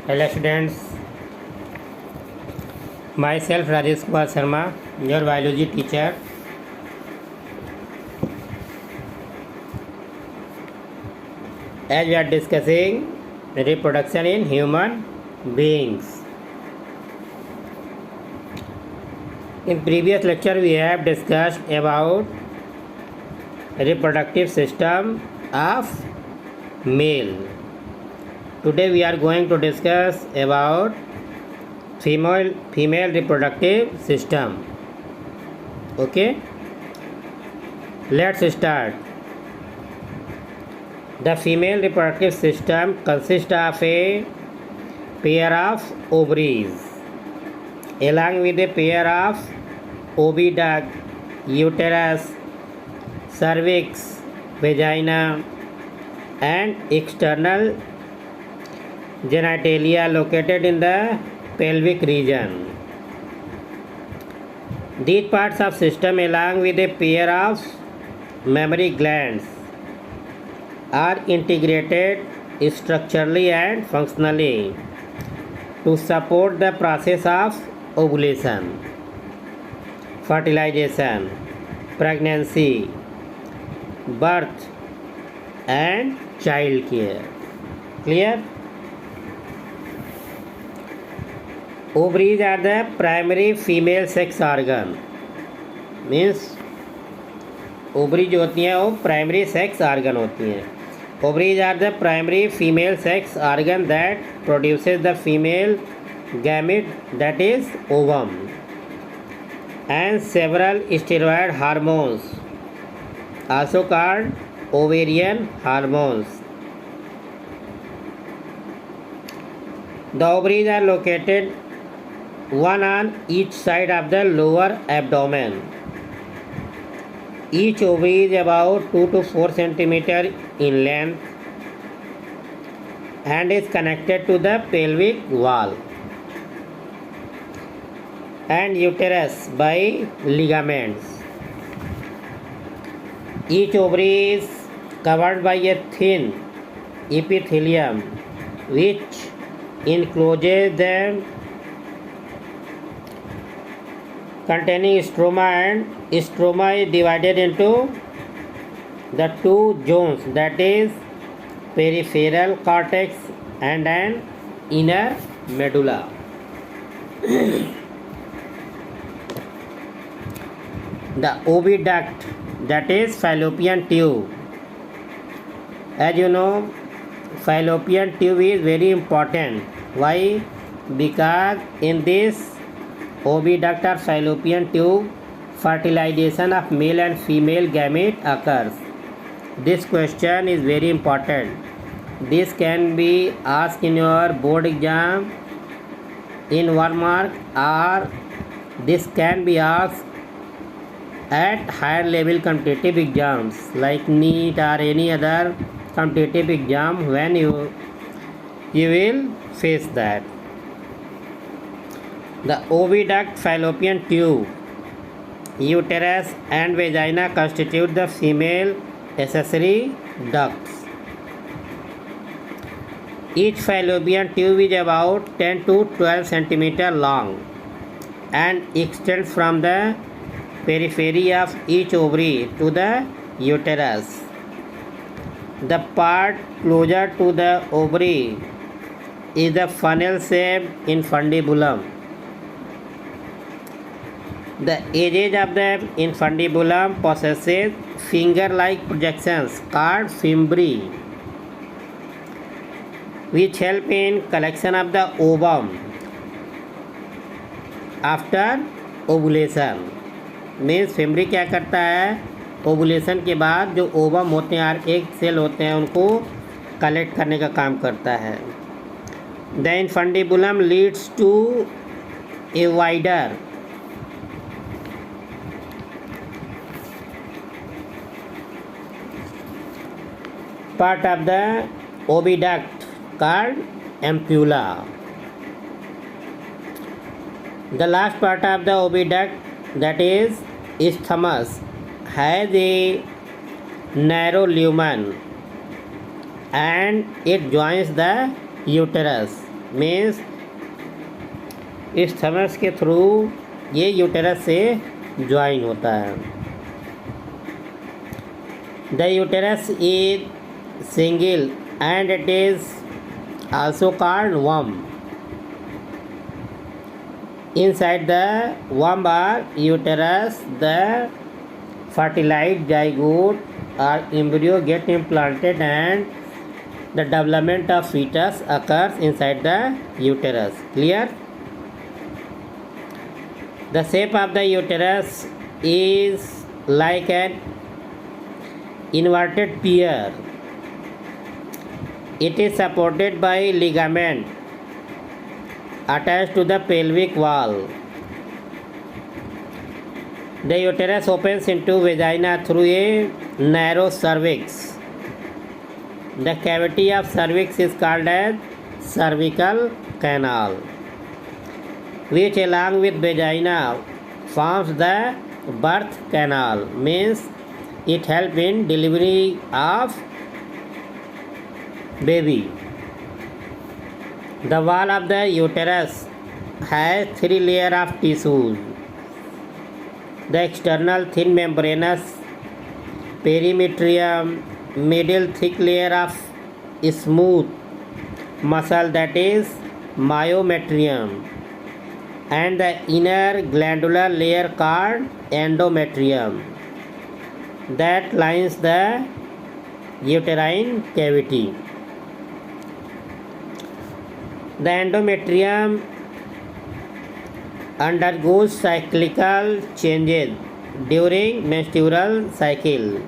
Hello students, myself Rajesh Kumar Sharma, your biology teacher. As we are discussing reproduction in human beings. In previous lecture we have discussed about reproductive system of male. Today we are going to discuss about female reproductive system. Okay, let's start. The female reproductive system consists of a pair of ovaries along with a pair of oviduct, uterus, cervix, vagina and external genitalia located in the pelvic region. These parts of system along with a pair of mammary glands are integrated structurally and functionally to support the process of ovulation, fertilization, pregnancy, birth and child care. Clear? Ovaries are the primary female sex organ. Means ovary जो होती हैं वो primary sex organ होती हैं. Ovaries are the primary female sex organ that produces the female gamete that is ovum and several steroid hormones also called ovarian hormones. The ovaries are located one on each side of the lower abdomen. Each ovary is about 2 to 4 cm in length and is connected to the pelvic wall and uterus by ligaments. Each ovary is covered by a thin epithelium which encloses them containing stroma, and stroma is divided into the two zones, that is peripheral cortex and an inner medulla. The oviduct, that is fallopian tube. As you know, fallopian tube is very important. Why? Because in this oviduct or fallopian tube, fertilization of male and female gamete occurs. This question is very important. This can be asked in your board exam in 1 mark, or this can be asked at higher level competitive exams like NEET or any other competitive exam when you will face that. The oviduct, fallopian tube, uterus and vagina constitute the female accessory ducts. Each fallopian tube is about 10 to 12 cm long and extends from the periphery of each ovary to the uterus. The part closer to the ovary is the funnel-shaped infundibulum. The edges of the infundibulum possesses finger-like projections called fimbriae, which help in collection of the ovum after ovulation. Means fimbriae क्या करता है, ovulation के बाद जो ovum होते हैं, एक cell होते हैं, उनको कलेक्ट करने का काम करता है. The infundibulum leads to a wider part of the oviduct called ampulla. The last part of the oviduct, that is isthmus, has a narrow lumen and it joins the uterus. Means isthmus के through ये uterus से join होता है। The uterus is single and it is also called womb. Inside the womb or uterus, the fertilized zygote or embryo get implanted and the development of fetus occurs inside the uterus. Clear? The shape of the uterus is like an inverted pear. It is supported by ligament attached to the pelvic wall. The uterus opens into vagina through a narrow cervix. The cavity of cervix is called as cervical canal, which along with vagina forms the birth canal. Means it helps in delivery of baby. The wall of the uterus has 3 layers of tissues. The external thin membranous perimetrium, middle thick layer of smooth muscle that is myometrium, and the inner glandular layer called endometrium that lines the uterine cavity. The endometrium undergoes cyclical changes during menstrual cycle,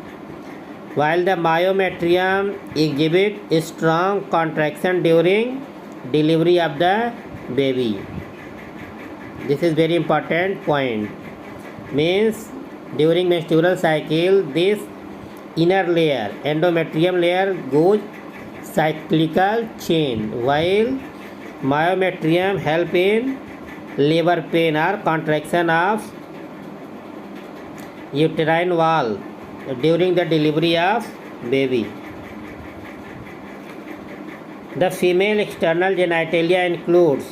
while the myometrium exhibits strong contraction during delivery of the baby. This is very important point. Means during menstrual cycle, this inner layer, endometrium layer, goes cyclical change, while myometrium help in labor pain or contraction of uterine wall during the delivery of baby. The female external genitalia includes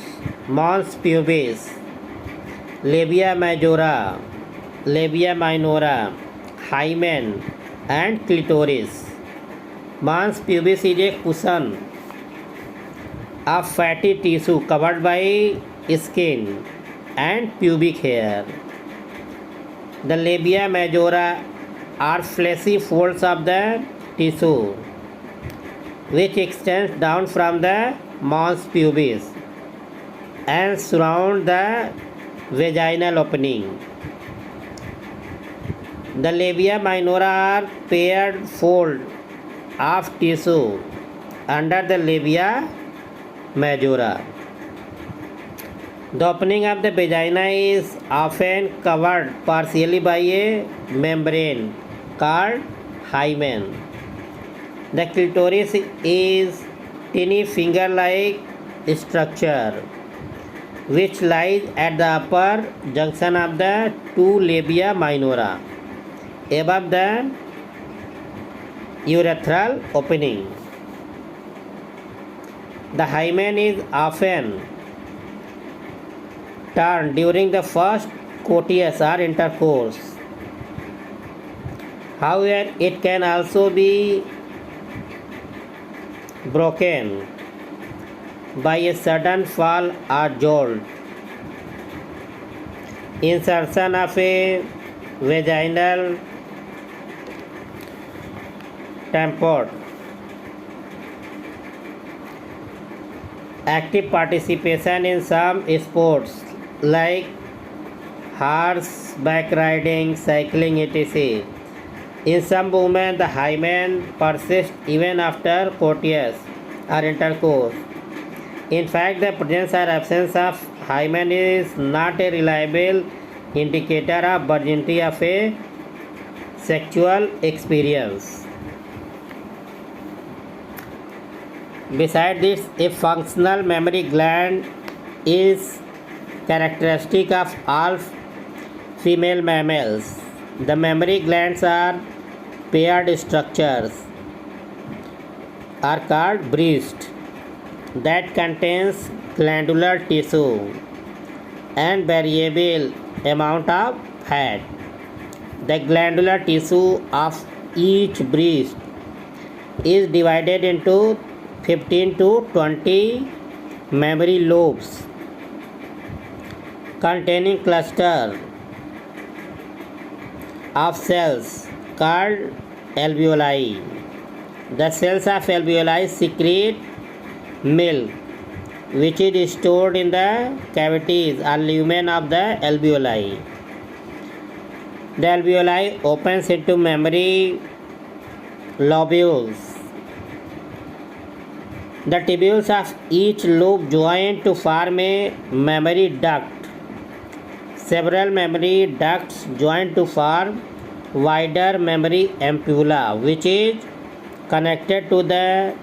mons pubis, labia majora, labia minora, hymen and clitoris. Mons pubis is a cushion of fatty tissue covered by skin and pubic hair. The labia majora are fleshy folds of the tissue which extends down from the mons pubis and surround the vaginal opening. The labia minora are paired fold of tissue under the labia majora. The opening of the vagina is often covered partially by a membrane called hymen. The clitoris is tiny finger-like structure which lies at the upper junction of the two labia minora above the urethral opening. The hymen is often turned during the first coitus or intercourse. However, it can also be broken by a sudden fall or jolt. Insertion of a vaginal tampon. Active participation in some sports like horseback riding, cycling, etc. In some women, the hymen persists even after coitus or intercourse. In fact, the presence or absence of hymen is not a reliable indicator of virginity of a sexual experience. Besides this, a functional mammary gland is characteristic of all female mammals. The mammary glands are paired structures are called breast that contains glandular tissue and variable amount of fat. The glandular tissue of each breast is divided into 15 to 20 mammary lobes containing cluster of cells called alveoli. The cells of alveoli secrete milk which is stored in the cavities or lumen of the alveoli. The alveoli opens into mammary lobules. The tubules of each lobe join to form a mammary duct. Several mammary ducts join to form wider mammary ampulla, which is connected to the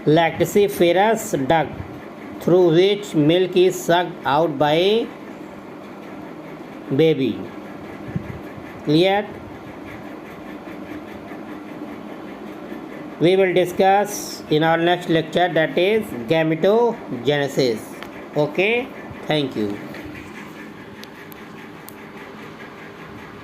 lactiferous duct through which milk is sucked out by baby. Clear? We will discuss in our next lecture, that is gametogenesis. Okay, thank you.